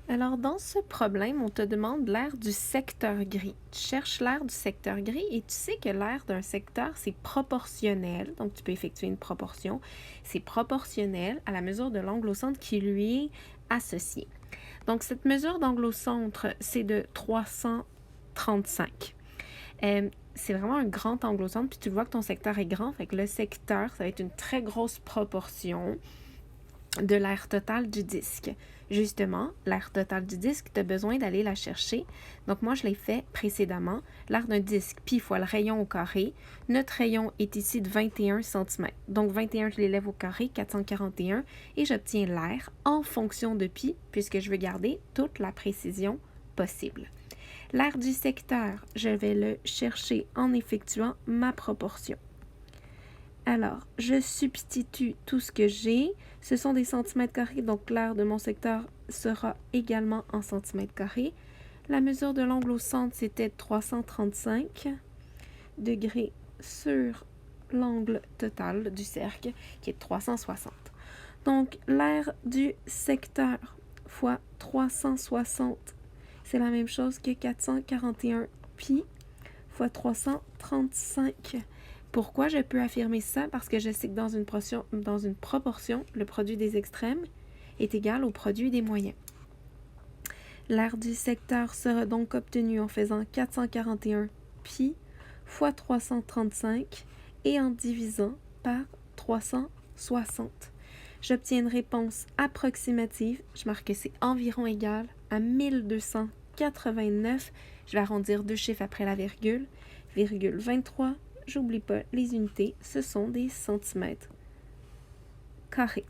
Alors, dans ce problème, on te demande l'aire du secteur gris. Tu cherches l'aire du secteur gris et tu sais que l'aire d'un secteur, c'est proportionnel. Donc, tu peux effectuer une proportion. C'est proportionnel à la mesure de l'angle au centre qui lui est associé. Donc, cette mesure d'angle au centre, c'est de 335. C'est vraiment un grand angle au centre, puis tu vois que ton secteur est grand, fait que le secteur, ça va être une très grosse proportion de l'aire totale du disque. Justement, l'aire totale du disque, tu as besoin d'aller la chercher. Donc moi, je l'ai fait précédemment. L'aire d'un disque, pi fois le rayon au carré. Notre rayon est ici de 21 cm. Donc 21, je l'élève au carré, 441, et j'obtiens l'aire en fonction de pi, puisque je veux garder toute la précision possible. L'aire du secteur, je vais le chercher en effectuant ma proportion. Alors, je substitue tout ce que j'ai. Ce sont des centimètres carrés, donc l'aire de mon secteur sera également en centimètres carrés. La mesure de l'angle au centre, c'était 335 degrés sur l'angle total du cercle, qui est de 360. Donc, l'aire du secteur fois 360, c'est la même chose que 441 pi fois 335. Pourquoi je peux affirmer ça? Parce que je sais que dans une proportion, le produit des extrêmes est égal au produit des moyens. L'aire du secteur sera donc obtenue en faisant 441 pi fois 335 et en divisant par 360. J'obtiens une réponse approximative, je marque que c'est environ égal à 1289. Je vais arrondir deux chiffres après la virgule. Virgule 23. J'oublie pas les unités, ce sont des centimètres carrés.